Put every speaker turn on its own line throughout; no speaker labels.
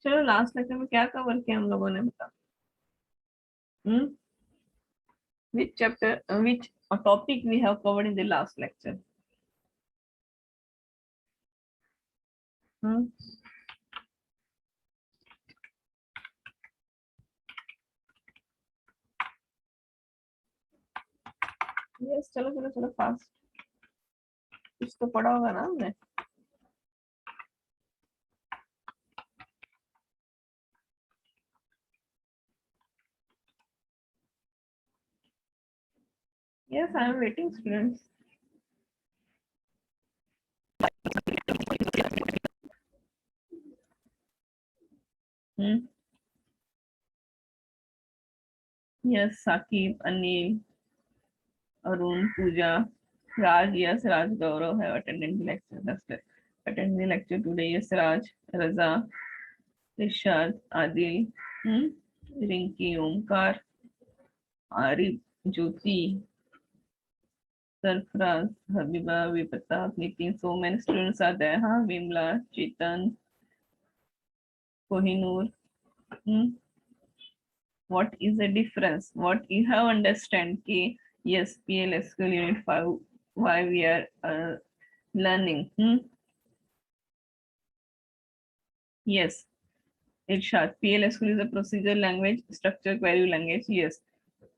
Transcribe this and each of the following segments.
चलो last lecture में क्या कवर किया हम लोगों ने, बता। हम्म which chapter, which topic we have covered in the last lecture? Hmm yes, चलो चलो चलो फास्ट, कुछ तो पढ़ा होगा ना हमने। Yes, I am waiting students. Hmm yes, Saqib, Anil, Arun, Pooja, Raj, yes, Raj, Gaurav have attended the lecture. That's it. Attend the lecture today. Yes, Raj, Raza, Rishad, Adil, Rinki, Omkar, Arif, Jyoti, Sarfraz, Habiba, Vipata, Nitin. So many students are there. Huh? Vimla, Chetan, Kohinoor. Hmm? What is the difference? What you have understand? Ki, yes, PLSQL Unit 5, why we are learning. Yes. Irshad, PLSQL is a procedure language, structure query language. Yes.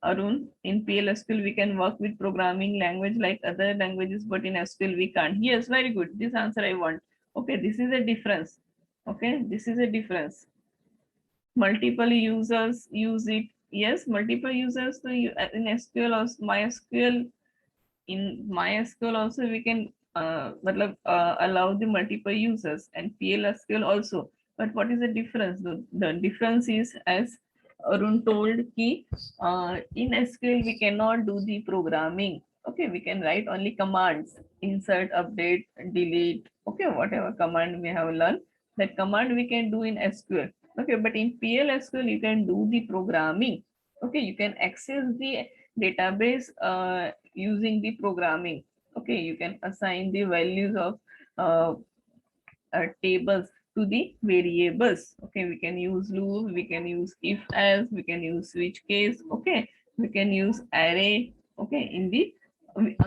Arun, in PLSQL we can work with programming language like other languages, but in SQL we can't. Yes, very good. This answer I want. Okay, this is a difference. Okay, this is a difference. Multiple users use it. Yes, multiple users. So in SQL or MySQL, in MySQL also we can allow the multiple users, and PLSQL also. But what is the difference? The difference is, as Arun told, ki in SQL we cannot do the programming. Okay, we can write only commands, insert, update, delete. Okay, whatever command we have learned, that command we can do in SQL. Okay, but in PLSQL you can do the programming. Okay, you can access the database using the programming. Okay, you can assign the values of uh, tables to the variables. Okay, we can use loop, we can use if else, we can use switch case. Okay, we can use array. Okay, in the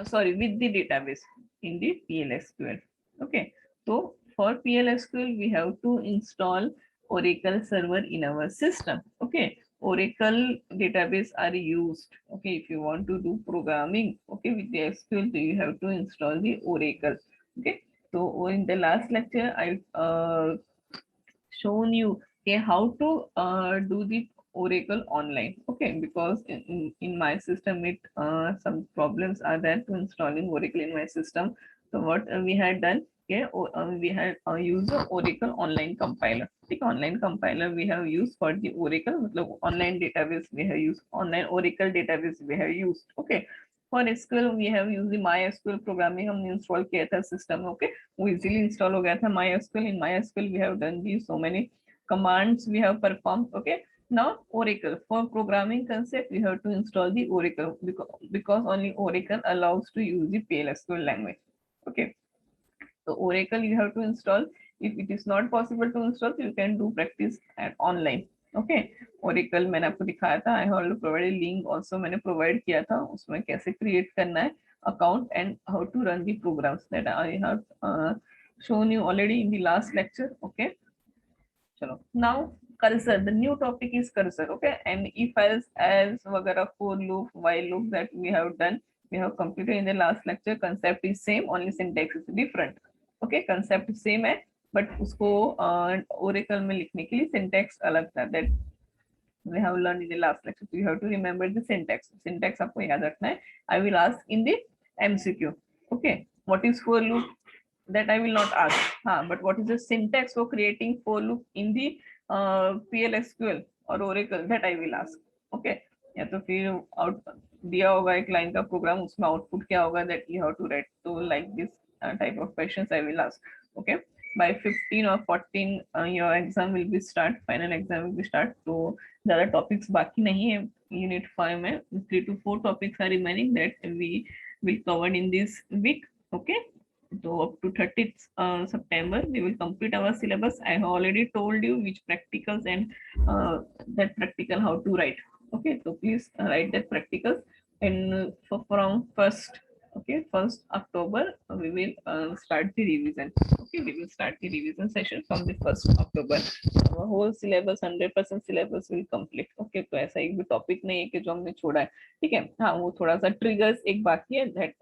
sorry, with the database in the PLSQL. Okay, so for PLSQL we have to install Oracle server in our system. Okay, Oracle database are used. Okay, if you want to do programming, okay, with the SQL, so you have to install the Oracle. Okay, so in the last lecture, I shown you, okay, how to do the Oracle online. Okay, because in my system, it some problems are there to installing Oracle in my system. So what we had done, okay, we had used the Oracle online compiler. The online compiler we have used for the Oracle, the online database we have used, online Oracle database we have used. Okay, for SQL we have used the MySQL programming हमने install किया था system. Okay, वो easily install हो गया था MySQL. In MySQL we have done these so many commands we have performed. Okay, now Oracle, for programming concept we have to install the Oracle, because only Oracle allows to use the PLSQL language. Okay, so Oracle you have to install. If it is not possible to install, you can do practice at online. Okay, Oracle मैंने आपको दिखाया था, I have provided link also, मैंने provide किया था उसमें कैसे create करना है account and how to run the programs, that I have shown you already in the last lecture. Okay, chalo. Now cursor, the new topic is cursor. Okay, and if else वगैरह, for loop, while loop, that we have done, we have completed in the last lecture. Concept is same, only syntax is different. Okay, concept same है, but उसको Oracle में लिखने के लिए syntax अलग था, that we have learned in the last lecture. So you have to remember the syntax. Syntax आपको याद रखना है. I will ask in the MCQ. Okay, what is for loop? That I will not ask. But what is the syntax for creating for loop in the PLSQL or Oracle? That I will ask. Okay. या तो फिर out दिया होगा एक line का programme, उसमें output क्या होगा, that you have to write. तो like this type of questions I will ask. Okay, by 15 or 14 your exam will be start, final exam will be start. So ज़्यादा topics बाकी नहीं है unit 5 में. 3 to 4 topics are remaining that we will cover in this week. Okay, So up to 30th September, we will complete our syllabus. I have already told you which practicals and that practical how to write. Okay, so please write that practicals. And from first, okay, 1st October, we will start the revision. Okay, we will start the revision session from the 1st October. Our whole syllabus 100% syllabus will complete. Okay, तो ऐसा एक भी topic नहीं है कि जो हमने छोड़ा है. ठीक है, हाँ वो थोड़ा सा ट्रिगर्स एक बाकी है, that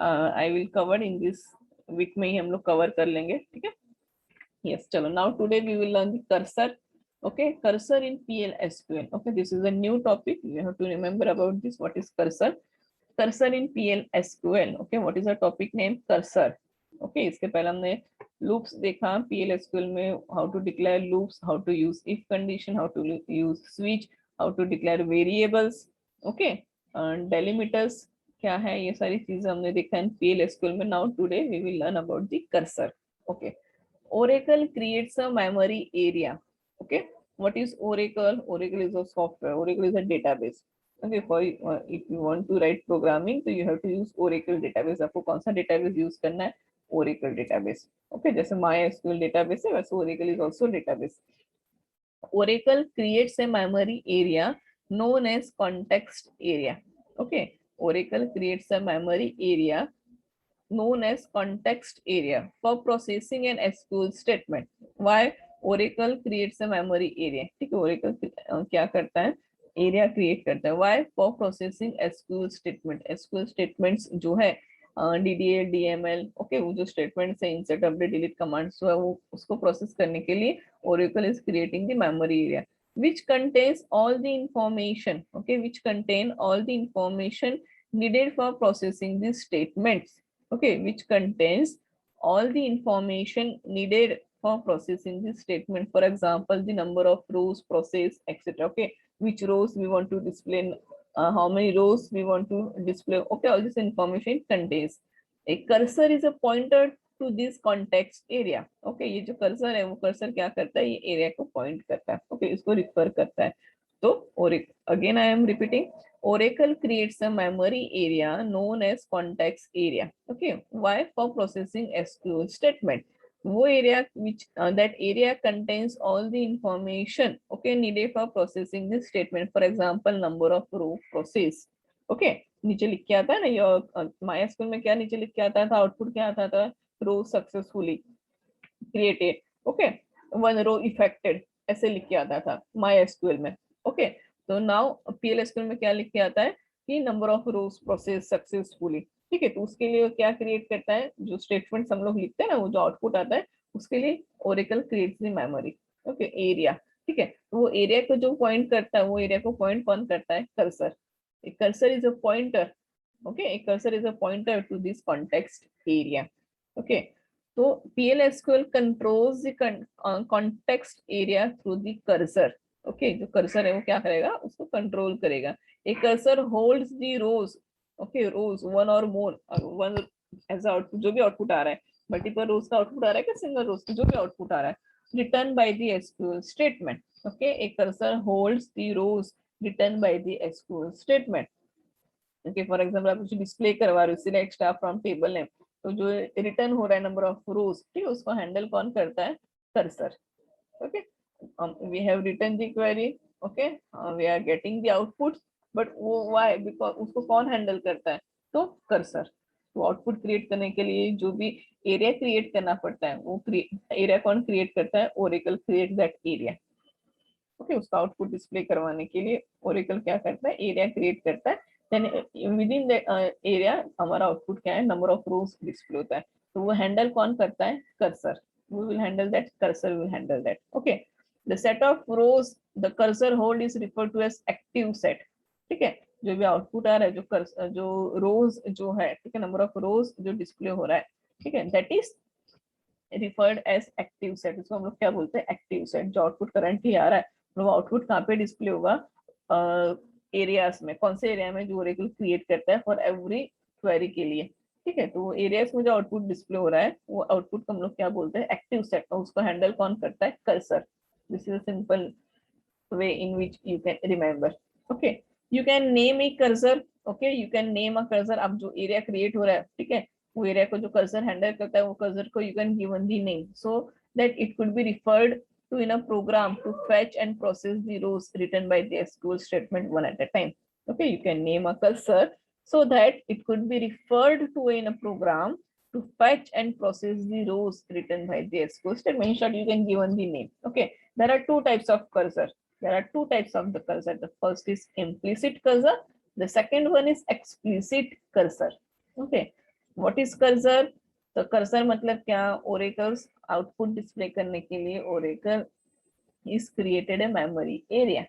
I will cover in this week में ही हम लोग कवर कर लेंगे. ठीक है, यस. चलो, now today we will learn the cursor. Okay, cursor in PL SQL. Okay, this is a new topic. You have to remember about this. What is cursor? Cursor in PL SQL. Okay, what is the topic name? Cursor. Okay, इसके पहले हमने loops देखा PL SQL में, how to declare loops, how to use if condition, how to use switch, how to declare variables. Okay, delimiters क्या है, ये सारी चीजें हमने देखा है PL SQL में. Now today we will learn about the cursor. Okay, Oracle creates a memory area. Okay, what is Oracle? Oracle is a software. Oracle is a database. Okay, for if you want to write programming, so you have to use Oracle database. आपको कौन सा database use करना है? Oracle database. Okay, जैसे MySQL database है, वैसे Oracle is also database. Oracle creates a memory area known as context area. Okay, Oracle creates a memory area known as context area for processing an SQL statement. Why Oracle creates a memory area? ठीक है, Oracle क्या करता है? Area create करता है. Why? For processing SQL statement. SQL statements जो है DDL, DML, okay, वो जो स्टेटमेंट्स है, इंसर्ट, अपडेट, डिलीट कमांड्स है, वो उसको प्रोसेस करने के लिए Oracle is creating the memory area which contains all the information, okay, which contain all the information needed for processing these statements. Okay, which contains all the information needed for processing this statement. For example, the number of rows processed, etc. Okay, which rows we want to display, how many rows we want to display. Okay, all this information contains. A cursor is a pointer to this context area. Okay, ये जो cursor है, वो cursor क्या करता है? ये area को point करता है. Okay, इसको refer करता है. तो और again I am repeating, Oracle creates a memory area known as context area. Okay, why? For processing SQL statement. वो area which that area contains all the information, okay, needed for processing this statement. For example, number of row processed. Okay, नीचे लिख के आता है ना, ये MySQL में क्या नीचे लिख के आता था, आउटपुट क्या आता था? रो successfully created. Okay, one row affected, ऐसे लिख के आता था MySQL में. ओके, तो नाउ PL SQL में क्या लिख के आता है कि number of rose process successfully. ठीक है, तो उसके लिए क्या क्रिएट करता है? जो स्टेटमेंट्स हम लोग लिखते हैं ना, वो जो आउटपुट आता है, उसके लिए Oracle creates the memory. Okay, area. ठीक है, तो वो एरिया को जो पॉइंट करता है, वो एरिया को पॉइंट कौन करता है? Cursor. A cursor is a pointer. Okay, a cursor is a pointer to this context area. Okay, so PL SQL controls the context area through the cursor. Okay, जो cursor है वो क्या करेगा? उसको control करेगा. A cursor holds the rows. Okay, rows one or more, one as output, जो भी output आ रहा है, multiple rows का output आ रहा है क्या single rows का, जो भी output आ रहा है, returned by the SQL statement. Okay, a cursor holds the rows written by the SQL statement. Okay, for example, आप कुछ डिस्प्ले करवा रहे हो, select star from table name, तो जो रिटर्न हो रहा है नंबर ऑफ रोज, ठीक है, उसको हैंडल कौन करता है? Cursor. Okay, we have written the query. Okay, we are getting the output, but why? Because उसको कौन हैंडल करता है? तो कर्सर. तो आउटपुट क्रिएट करने के लिए जो भी एरिया क्रिएट करना पड़ता है, वो एरिया कौन क्रिएट करता है? Oracle create that area. Okay, उसका आउटपुट डिस्प्ले करवाने के लिए Oracle क्या करता है? एरिया क्रिएट करता है. Then within the area हमारा आउटपुट क्या है? नंबर ऑफ रोज डिस्प्ले होता है. तो वो हैंडल कौन करता है? Cursor. We will handle that, cursor will handle that. Okay, the set of rows the cursor hold is referred to as active set. ठीक है, जो भी आउटपुट आ रहा है, जो रोज जो है, ठीक है, नंबर ऑफ रोज जो डिस्प्ले हो रहा है, ठीक है, that is referred as active set. इसको हम लोग क्या बोलते हैं? Active set. जो आउटपुट करंटली आ रहा है, वो आउटपुट कहाँ पे डिस्प्ले होगा? एरियाज में. कौन से एरिया में? जो Oracle क्रिएट करता है फॉर एवरी क्वेरी के लिए. ठीक है, तो एरियाज में जो आउटपुट डिस्प्ले हो रहा है, वो आउटपुट को हम लोग क्या बोलते हैं? Active set. और उसको हैंडल कौन करता है? Cursor. This is a simple way in which you can remember. Okay, you can name A cursor. Okay, you can name a cursor. अब जो एरिया क्रिएट हो रहा है, ठीक है, वो एरिया को जो कर्सर हैंडल करता है वो कर्सर को you can given the name so that it could be referred to in a program to fetch and process the rows written by the SQL statement one at a time. Okay, you can name a cursor so that it could be referred to in a program to fetch and process the rows written by the SQL statement. In short, you can given the name. Okay, there are two types of cursor. There are two types of the cursor. The first is implicit cursor. The second one is explicit cursor. Okay, what is cursor? तो cursor मतलब क्या, oracles output display करने के लिए Oracle is created a memory area,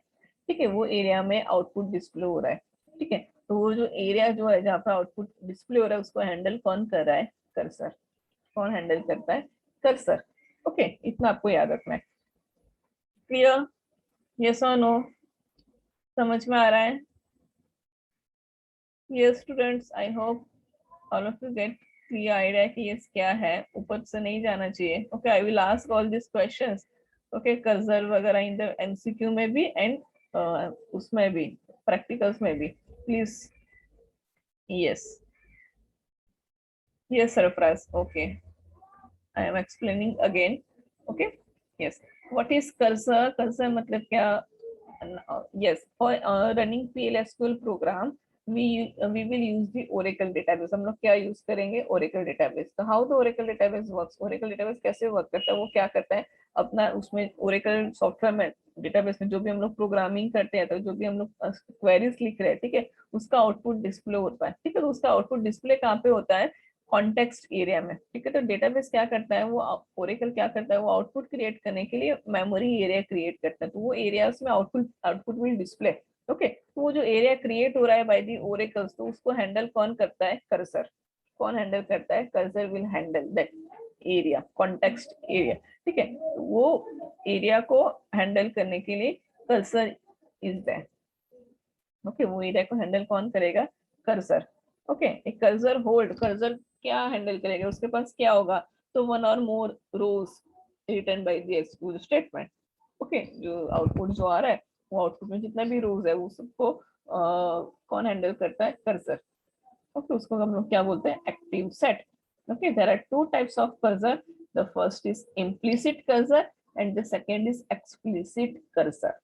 ठीक है, वो area में आउटपुट डिस्प्ले हो रहा है, ठीक है, तो वो जो एरिया जो है जहाँ पे आउटपुट डिस्प्ले हो रहा है उसको हैंडल कौन कर रहा है, कर्सर, कौन हैंडल करता है, कर्सर। ओके, इतना आपको याद रखना है। क्लियर, यस और नो, समझ में आ रहा है? Yes students, I hope all of you get clear idea कि ये क्या है, ऊपर से नहीं जाना चाहिए। Okay, I will ask all this questions, okay, cursor वगैरह इन द एमसीक्यू में भी एंड उसमें भी प्रैक्टिकल्स में भी, please. Yes yes Sarfaraz, okay, I am explaining again. Okay, yes, what is cursor? Cursor मतलब क्या? Yes, for running PL/SQL program we will use the Oracle database। हम लोग क्या यूज करेंगे? Oracle database। तो how the Oracle database works? Oracle database कैसे work करता है? वो क्या करता है अपना, उसमें Oracle सॉफ्टवेयर में डेटाबेस में जो भी हम लोग प्रोग्रामिंग करते हैं, तो जो भी हम लोग क्वेरीज लिख रहे हैं, ठीक है, उसका आउटपुट डिस्प्ले होता है, ठीक है, तो उसका आउटपुट डिस्प्ले कहाँ पे होता है? कॉन्टेक्स्ट एरिया में, ठीक है। तो डेटाबेस क्या करता है, वो ओरेकल क्या करता है, वो आउटपुट क्रिएट करने के लिए मेमोरी एरिया क्रिएट करता है, तो वो एरिया में आउटपुट विल डिस्प्ले। ओके, तो वो जो एरिया क्रिएट हो रहा है बाय दी ओरेकल्स, तो उसको हैंडल कौन करता है? कर्सर। कौन हैंडल करता है? Cursor will handle that area, context area, ठीक है। तो वो एरिया को हैंडल करने के लिए कर्सर इज देयर। ओके, वो एरिया को हैंडल कौन करेगा? कर्सर। ओके, एक कर्सर होल्ड, कर्सर क्या हैंडल करेगा? उसके पास क्या होगा? तो one or more rows written by the SQL statement. Okay, जो आउटपुट जो आ रहा है, वो आउटपुट में जितना भी रोज है वो सबको कौन हैंडल करता है? कर्सर। ओके, उसको हम लोग क्या बोलते हैं? Active set. Okay, there are two types of cursor, the first is implicit cursor and the second is explicit cursor.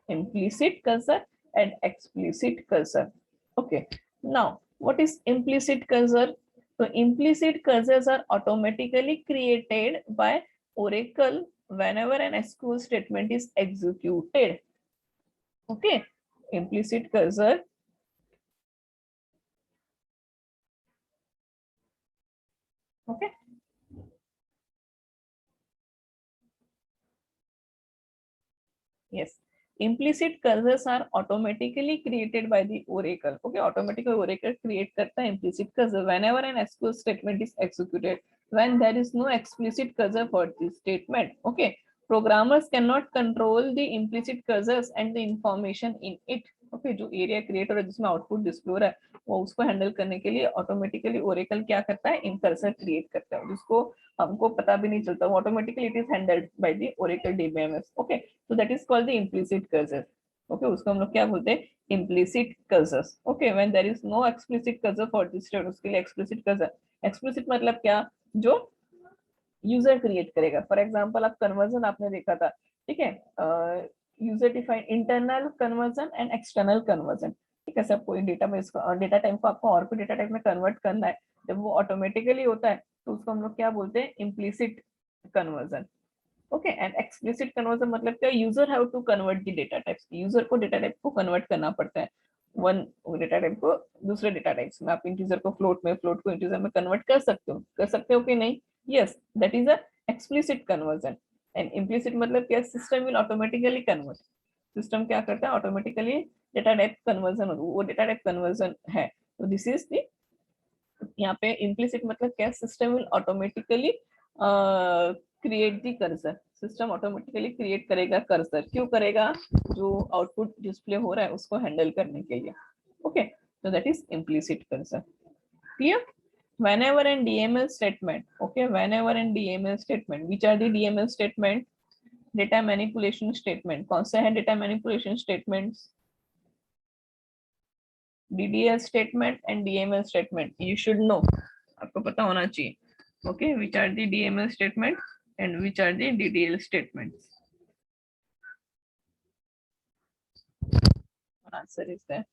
Implicit cursor and explicit cursor. Okay, now what is implicit cursor? So implicit cursors are automatically created by Oracle whenever an SQL statement is executed. Okay, implicit cursor. Okay, yes, implicit cursors are automatically created by the Oracle. Okay, automatically Oracle create करता है implicit cursor whenever an SQL statement is executed, when there is no explicit cursor for this statement. Okay, programmers cannot control the implicit cursors and the information in it. Okay, जो area create हो रहा है जिसमें output display हो रहा है, वो उसको हैंडल करने के लिए ऑटोमेटिकली ओरेकल क्या करता है? इन कर्सर क्रिएट करता है, जिसको हमको पता भी नहीं चलता, वो automatically it is handled by the Oracle DBMS। Okay, so that is called the implicit cursor। okay, उसको हम लोग क्या बोलते हैं? implicit cursors। okay, when there is no explicit cursor for this state, उसके लिए explicit cursor। explicit मतलब क्या? जो यूजर क्रिएट करेगा। फॉर एग्जांपल, आप कन्वर्जन आपने देखा था, ठीक है, user defined internal conversion and external conversion, ठीक है। सब कोई डेटाबेस को, डेटा टाइप को आपको और कोई डेटा टाइप में कन्वर्ट करना है, जब वो ऑटोमेटिकली होता है तो उसको हम लोग क्या बोलते हैं? Implicit conversion. Okay, and explicit conversion मतलब क्या? User have to convert the data types, user को डेटा टाइप को कन्वर्ट करना पड़ता है, वन डेटा टाइप को दूसरे डेटा टाइप्स में। आप इंटीजर को फ्लोट में, फ्लोट को इंटीजर में कन्वर्ट कर सकते हो कि नहीं? Yes, that is a explicit conversion. And implicit मतलब क्या? System will automatically convert, system क्या करता है? ऑटोमेटिकली डेटा टाइप कन्वर्जन, वो डेटा टाइप कन्वर्जन है। तो दिस इज द, यहाँ पे इम्प्लिसिट मतलब क्या? System will automatically create the cursor, system automatically create करेगा कर्सर। क्यों करेगा? जो आउटपुट डिस्प्ले हो रहा है उसको हैंडल करने के लिए। Okay, so that is implicit cursor. Clear? Whenever in DML statement, okay, whenever in DML statement, which are the DML statement? Data manipulation statement। कौन से हैं data manipulation statements? DDL statement and DML statement, you should know। आपको पता होना चाहिए. Okay, which are the DML statement and which are the DDL statements? Answer is there.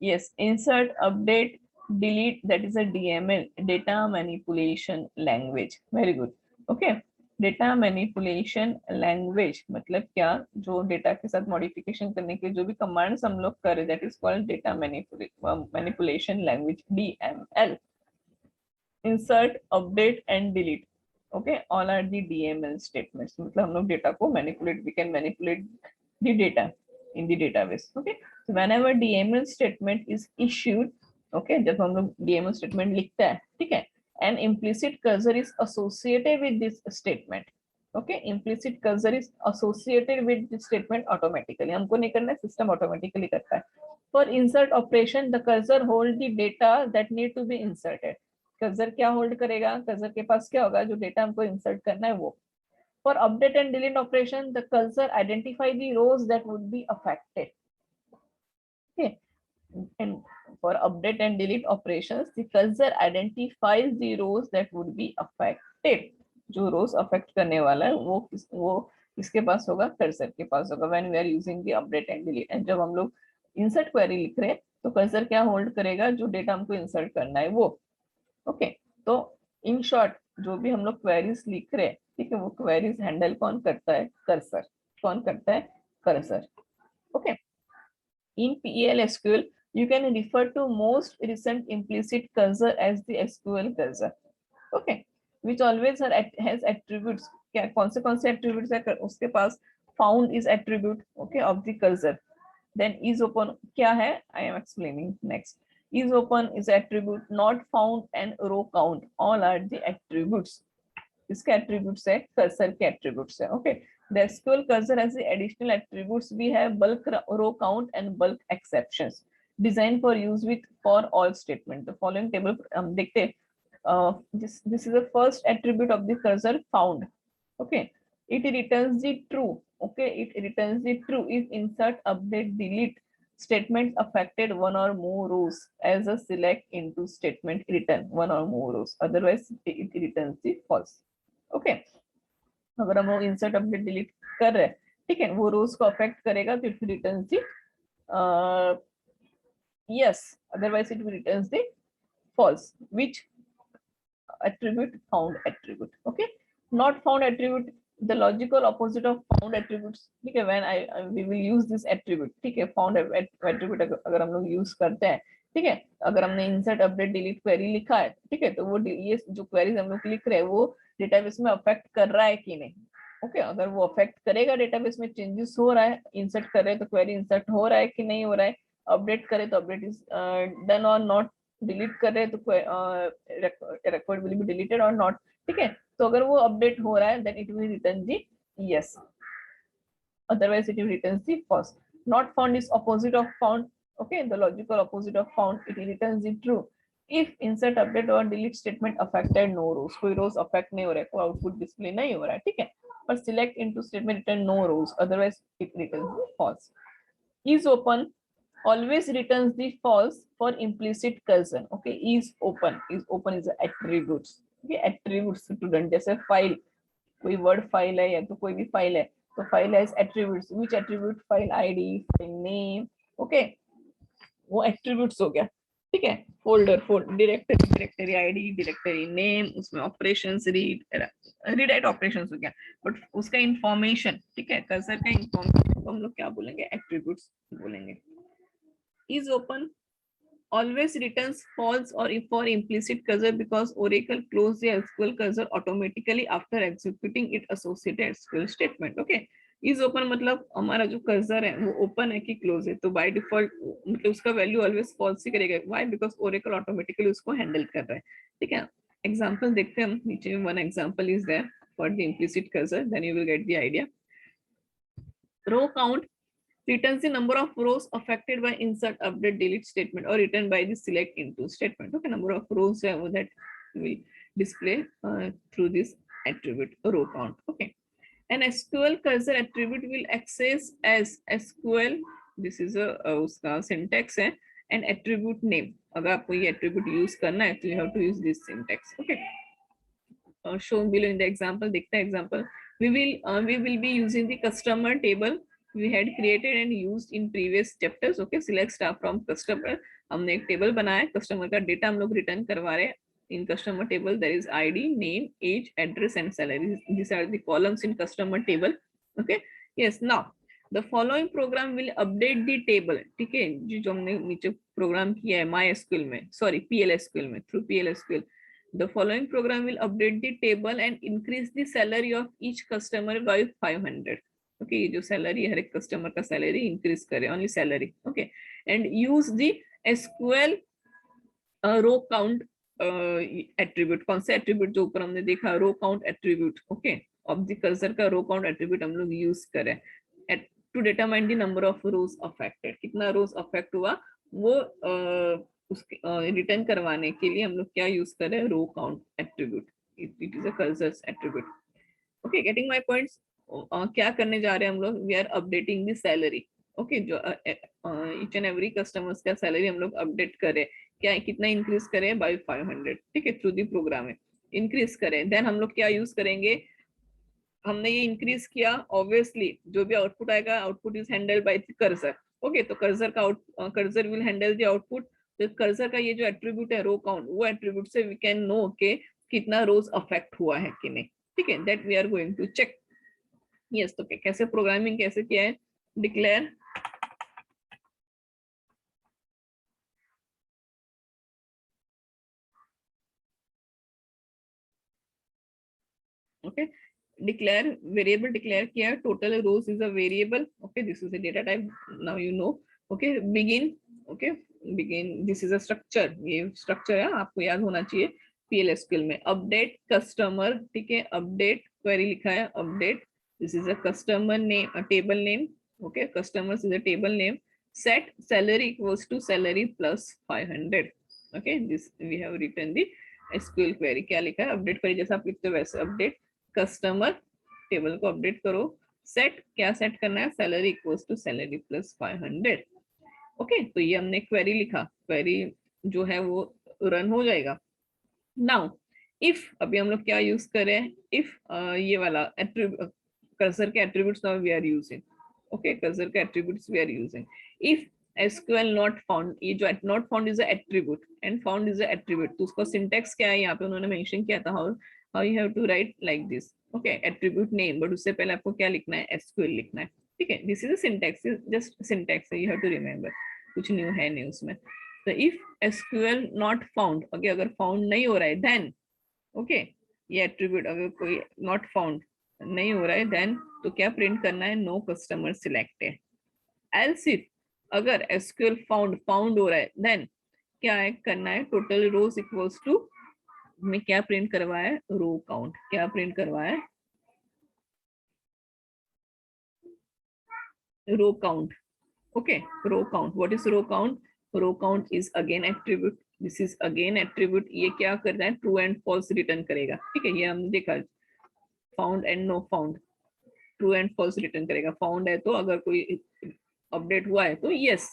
Yes, insert, update, delete, that is a DML, data manipulation language. Very good. Okay, data manipulation language मतलब क्या, जो data के साथ modification करने के जो भी commands हम लोग कर रहे, that is called data manipulation language, DML. Insert, update and delete, okay, all are the DML statements. मतलब हम लोग डेटा को manipulate, we can manipulate the data in the database. Okay, so whenever DML statement is issued, okay, जब हम लोग DML statement लिखता है, ठीक है, an implicit cursor is associated with this statement. Okay, implicit cursor is associated with this statement automatically. हमको नहीं करना है, सिस्टम ऑटोमेटिकली करता है. For insert operation, the cursor hold the data that need to be inserted. Cursor क्या hold करेगा, cursor के पास क्या होगा, जो डेटा हमको इंसर्ट करना है वो. For update and delete operation, the cursor identify the rows that would be affected. Okay, and for update and delete operations, the cursor identifies the rows that would be affected. जो rows affect करने वाला है वो किसके पास होगा, cursor के पास होगा. when we are using the update and delete, and जब हम लोग insert query लिख रहे हैं तो कर्सर क्या होल्ड करेगा, जो डेटा हमको इंसर्ट करना है वो. ओके, तो इन शॉर्ट जो भी हम लोग क्वेरीज लिख रहे हैं, ठीक है, वो क्वेरीज हैंडल कौन करता है, कर्सर. कौन करता है, cursor. Okay, in PL/SQL you can refer to most recent implicit cursor as the SQL cursor. Okay, which always has attributes. क्या कौन से attributes है उसके पास, found is attribute, okay, of the cursor. Then is open क्या है, I am explaining next. Is open is attribute, not found and row count, all are the attributes. इसके attributes है, cursor के attributes है. Okay, the SQL cursor has the additional attributes. We have bulk row count and bulk exceptions designed for use with for all statement. The following table देखते हैं. This is the first attribute of the cursor, found. Okay, it returns the true. Okay, it returns the true if insert, update, delete statements affected one or more rows as a select into statement return one or more rows. Otherwise, it returns the false. Okay, अगर हम लोग insert, update, delete कर रहे हैं, ठीक है, वो rows को affect करेगा तो it returns the yes. Otherwise, it returns the false. Which attribute, found attribute. Okay, not found attribute, the logical opposite of found attributes. ठीक है, when we will use this attribute. ठीक है, found attribute अगर हम लोग use करते हैं, ठीक है, अगर हमने insert, update, delete query लिखा है, ठीक है, तो वो ये जो queries हम लोग लिख रहे हैं वो डेटाबेस में अफेक्ट कर रहा है कि नहीं. ओके, अगर वो अफेक्ट करेगा, डेटाबेस में चेंजेस हो रहा है, इंसर्ट कर रहे हैं तो क्वेरी इंसर्ट हो रहा है कि नहीं हो रहा है, अपडेट करे तो अपडेट इज डन और नॉट, डिलीट कर रहे हैं तो रिकॉर्ड विल बी डिलीटेड और नॉट. ठीक है, तो अगर वो अपडेट हो रहा है then it will return the yes, otherwise it will return the false. Not found is opposite of found. Okay, the logical opposite of found, it returns the true if insert, update or delete statement affected no rows. कोई rows affect नहीं हो रहा है, कोई output display नहीं हो रहा है, ठीक है, पर select into statement return no rows, otherwise it returns the false. Is open always returns the false for implicit cursor. Okay, is open is attributes. Okay, attributes student, जैसे file, कोई word file है या तो कोई भी file है, तो file has attributes. Which attribute, file ID, file name. Okay, वो attributes हो गया, ठीक है, folder, directory ID, directory name, उसमें operations, read write operations हो गया, but उसका information, ठीक है, cursor का information हम लोग क्या बोलेंगे, attributes बोलेंगे. Is open always returns false or for implicit cursor because Oracle close the SQL cursor automatically after executing it associated SQL statement. Okay, is open मतलब हमारा जो कर्सर है वो ओपन है कि क्लोज है, तो बाय डिफॉल्ट मतलब उसका वैल्यू ऑलवेज फॉल्स ही करेगा. व्हाई, बिकॉज ओरेकल ऑटोमेटिकली उसको हैंडल कर रहा है. ठीक है, एग्जांपल देखते हैं हम नीचे में. One example is there for the implicit cursor, then you will get the idea. Row count returns the number of rows affected by insert, update, delete statement or written by the select into statement. Okay, number of rows that will display through this attribute row count. Okay, an SQL cursor attribute will access as SQL. This is a uska syntax है, an attribute name. अगर आपको ये attribute use करना है तो you have to use this syntax. Okay, shown below in the example. देखते हैं example. We will be using the customer table we had created and used in previous chapters. Okay, select star from customer. हमने एक table बनाया, customer का data हम लोग return करवा रहे हैं. In customer table there is ID, name, age, address and salary. These are the columns in customer table. Okay, yes. Now the following program will update the table. ठीक है, जो हमने नीचे प्रोग्राम किया है MySQL में, सॉरी PLSQL में, through PLSQL. The following program will update the table and increase the salary of each customer by 500. Okay, ये जो salary हर एक customer का salary increase करे, only salary. Okay, and use the SQL row count attribute. कौन सा attribute जो ऊपर हमने देखा, row count attribute. Okay, of the cursor का row count attribute हम लोग use करें to determine the number of rows affected. कितना rows affect हुआ वो उसके रिटर्न करवाने के लिए हम लोग क्या यूज कर रहे हैं, row count attribute. It is a cursor attribute. Okay, getting my points. क्या करने जा रहे हैं हम लोग, we are updating the salary. Okay, जो ईच एंड एवरी कस्टमर्स का सैलरी हम लोग अपडेट करें, क्या कितना इंक्रीज करें, बाय 500. ठीक है, थ्रू दी प्रोग्राम में इंक्रीज करें. देन हम लोग क्या यूज करेंगे, हमने ये इंक्रीज किया, ऑब्वियसली जो भी आउटपुट आएगा, output is handled by the cursor. Okay, तो कर्सर का cursor will handle the output. तो कर्सर का ये जो एट्रीब्यूट है रो काउंट, वो एट्रीब्यूट से वी कैन नो के कितना रोज अफेक्ट हुआ है कि नहीं. ठीक है, that we are going to check. Yes, तो कैसे प्रोग्रामिंग कैसे किया है, declare okay, declare variable declare किया, total rows is a variable. Okay, this is a data type, now you know. Okay, begin. Okay, begin, this is a structure. ये structure है, आपको याद होना चाहिए PLSQL में. update customer, ठीक है, update query लिखा है, update. This is a customer name, a table name. Okay, customers is a table name. Set salary equals to salary plus 500. Okay, this we have written the SQL query. क्या लिखा है, update query जैसा आप लिखते हो वैसे update. Customer table को update करो. सेट, क्या सेट करना है, salary equals to salary plus 500. Okay, तो ये हमने क्वेरी लिखा, क्वेरी जो है वो रन हो जाएगा. नाउ इफ, अभी हम लोग क्या यूज करें, इफ ये वाला कर्सर के attributes now we are using. Okay, cursor के attributes we are using. If SQL not found, ये जो not found is a attribute and found is a attribute, तो उसका सिंटेक्स क्या है, यहाँ पे उन्होंने मेंशन किया था, how you have to write like this. Okay, attribute name, but उससे पहले आपको क्या लिखना है, SQL लिखना है. ठीक है, this is a syntax, just syntax, you have to remember, कुछ न्यू है नहीं उसमें. तो if SQL not found, okay, अगर found नहीं हो रहा है, then okay, ये attribute अगर कोई not found नहीं हो रहा है, then तो क्या प्रिंट करना है, no customer selected. else if, अगर SQL found हो रहा है, then क्या है करना है, total rows equals to, में क्या प्रिंट करवाया है, रो काउंट. क्या प्रिंट करवाया है, row count. Okay, row count. What is row count, row count is again attribute. This is again attribute. ये क्या कर रहा है, ट्रू एंड फॉल्स रिटर्न करेगा. ठीक है, ये हमने देखा, found and no found, true and false return करेगा. फाउंड है तो अगर कोई अपडेट हुआ है तो यस,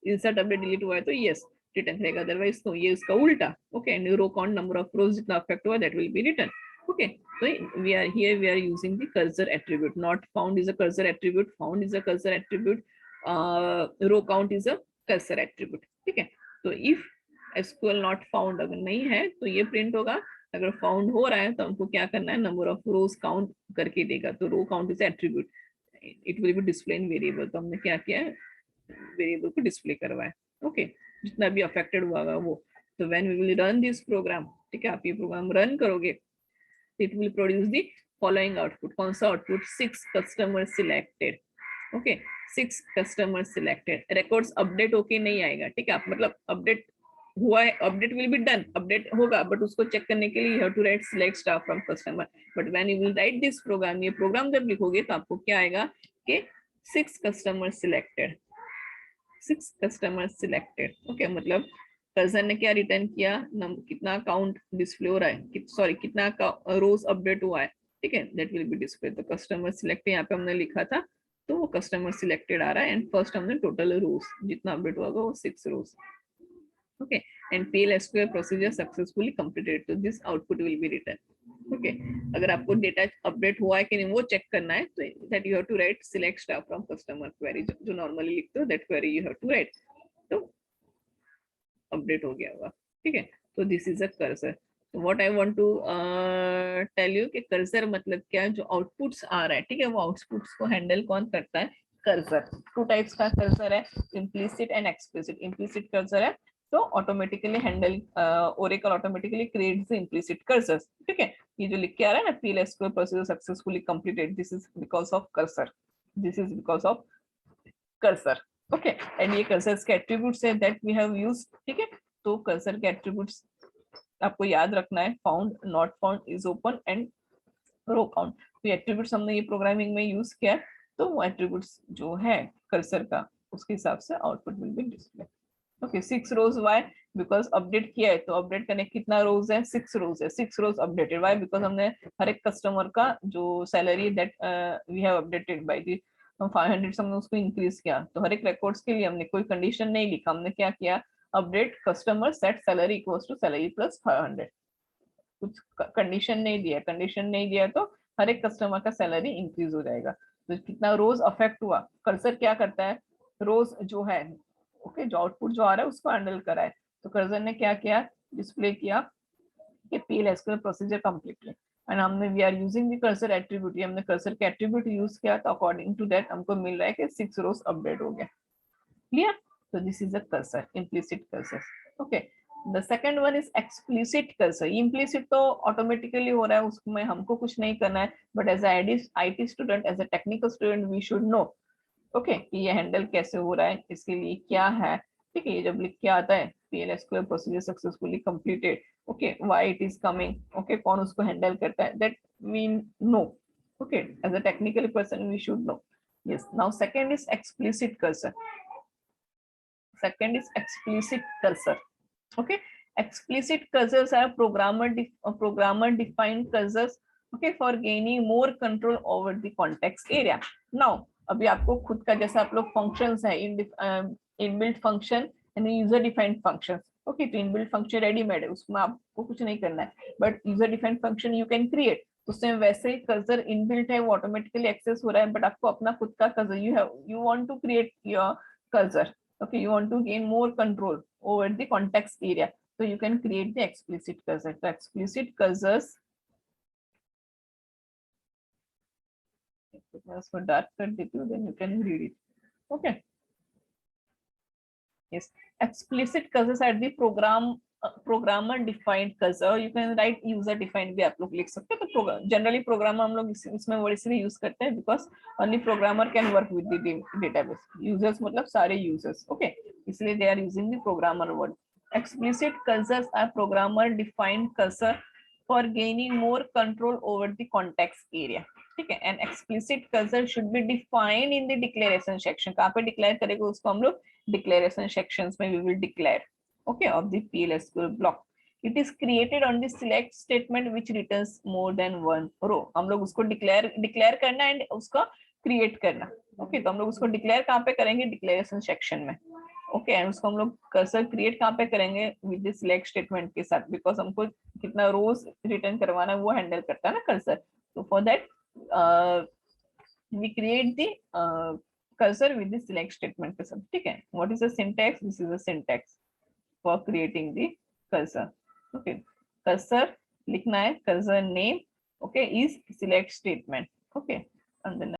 इंसर्ट अपडेट डिलीट हुआ है तो यस रिटर्न करेगा, अदरवाइज तो ये उसका उल्टा. Okay, and row count, number of rows जितना अफेक्ट हुआ that will be return. Okay, so we are using the cursor attribute. Not found is a cursor attribute, found is a cursor attribute, row count is a cursor attribute. ठीक है, तो if SQL not found अगर नहीं है तो ये print होगा. अगर फाउंड हो रहा है तो हमको क्या करना है, नंबर ऑफ रोज काउंट करके देगा. तो row count is attribute, it will be display in variable. तो हमने क्या किया है, वेरिएबल को डिस्प्ले करवाया. ओके, जितना भी अफेक्टेड हुआ वो. तो when we will run this program, ठीक है, आप ये प्रोग्राम रन करोगे, it will produce the following output. कौन सा output, 6 customers selected. okay, 6 customers selected. records update होके नहीं आएगा. ठीक है, आप मतलब अपडेट हुआ है, update will be done, update होगा, बट उसको चेक करने के लिए you have to write select star from customer. but when you will write this program, ये प्रोग्राम जब लिखोगे तो आपको क्या आएगा कि 6 customers selected, 6 customers selected. okay, मतलब कर्सर ने क्या रिटर्न किया, कितना काउंट डिस्प्ले हो रहा है, सॉरी कितना रोज अपडेट हुआ है. ठीक है, दैट विल बी डिस्प्ले. तो कस्टमर सिलेक्ट यहाँ पे हमने लिखा था, तो वो कस्टमर सिलेक्टेड आ रहा है. एंड फर्स्ट हमने टोटल रोज जितना अपडेट हुआ वो 6 rows. Okay, and PLSQL procedure successfully completed, so this output will be written. Okay अगर आपको डेटा अपडेट हुआ है कि नहीं वो चेक करना है तो that you have to write select staff from customer query, जो नॉर्मली लिखते हो that query you have to write, तो अपडेट हो गया होगा, ठीक है। तो this is a cursor. What I want to tell you कि कर्सर मतलब क्या, जो आउटपुट्स आ रहा है, ठीक है, वो आउटपुट्स को हैंडल कौन करता है, कर्सर। टू टाइप्स का कर्सर है, implicit and explicit. Implicit cursor है तो automatically handle, Oracle automatically creates the implicit cursor, ठीक है। ये जो लिख के आ रहा है ना, PLSQL procedure successfully completed, this is because of cursor, this is because of cursor, okay. And ये कर्सर के एट्रीब्यूट्स है दैट वी हैव यूज्ड, ठीक है। तो कर्सर के एट्रीब्यूट्स आपको याद रखना है, found, not found, is open and row count. तो एट्रीब्यूट्स हमने ये प्रोग्रामिंग में यूज किया, तो वो एट्रीब्यूट्स जो है कर्सर का, उसके हिसाब से output will be display. Okay 6 rows, why, because update किया है, तो अपडेट करने कितना रोज है, 6 रोज है, 6 रोज अपडेटेड, व्हाई, बिकॉज हमने हर एक कस्टमर का जो salary that we have updated by the 500 हमने उसको इंक्रीज किया, तो हर एक रिकॉर्ड्स के लिए हमने कोई कंडीशन नहीं लिखा, हमने क्या किया, update customer set salary equals to salary plus 500, कुछ कंडीशन नहीं दिया, कंडीशन नहीं दिया तो हर एक कस्टमर का सैलरी इंक्रीज हो जाएगा। तो कितना रोज अफेक्ट हुआ, कर्सर क्या करता है, रोज जो है, ओके, जो आउटपुट जो आ रहा है उसको हैंडल करा है। तो कर्सर ने क्या किया, डिस्प्ले किया कि PLSQL प्रोसीजर कंप्लीटली, एंड हमने we are using the cursor attribute, हमने कर्सर के एट्रीब्यूट यूज किया, तो अकॉर्डिंग टू दैट हमको मिल रहा है कि 6 रोज अपडेट हो गया, क्लियर। तो this is a cursor, implicit cursor, okay. The second one is explicit cursor. Implicit तो ऑटोमेटिकली हो रहा है, उसमें हमको कुछ नहीं करना है, but as IT student, as a technical student, we should know, okay, कि ये हैंडल कैसे हो रहा है, इसके लिए क्या है, ठीक है। ये जब लिख के आता है PLSQL procedure successfully completed, okay, why it is coming, okay, कौन उसको हैंडल करता है, that we know, okay, as a technical person we should know. Yes, now second is explicit cursor. Second is explicit cursor. Okay, explicit cursors are programmer defined cursors, okay, for gaining more control over the context area. Now अभी आपको खुद का जैसा आप लोग functions है, inbuilt function and user defined functions, okay, तो inbuilt function ready-made है, उसमें आपको कुछ नहीं करना है, but user defined function you can create, उसमें वैसे ही कर्सर इनबिल्ट है, वो ऑटोमेटिकली एक्सेस हो रहा है, बट आपको अपना खुद का cursor, you want to create your cursor, okay, you want to gain more control over the context area, so you can create the explicit cursor. So explicit cursors, for dark cut then you can read it, okay. Yes, explicit cursors are the programmer defined cursor, you can write user defined भी आप लोग लिख सकते हैं। तो generally programmer हम लोग इसमें वर्ड इसलिए यूज करते हैं because only programmer can work with the database, users मतलब सारे users, okay, इसलिए they are using the programmer word. Explicit cursors are programmer defined cursor for gaining more control over the context area, ठीक है। And explicit cursor should be defined in the declaration section, कहाँ पे declare करेंगे उसको हम लोग, declaration sections में we will declare, okay, of the PLSQL block. It is created on the select statement which returns more than one row, हम लोग उसको डिक्लेयर करना एंड उसको क्रिएट करना, ओके। तो हम लोग उसको डिक्लेयर कहाँ पे करेंगे, डिक्लेरेशन सेक्शन में, ओके। एंड उसको हम लोग कर्सर क्रिएट कहाँ पे करेंगे, विद द सिलेक्ट स्टेटमेंट के साथ, बिकॉज हमको कितना रोज रिटर्न करवाना है वो हैंडल करता है ना कर्सर। तो for that we create the cursor with the select statement के साथ, ठीक है। what is the syntax, this is the syntax for creating the cursor, okay। cursor लिखना है, cursor name, okay, is select statement, okay, and then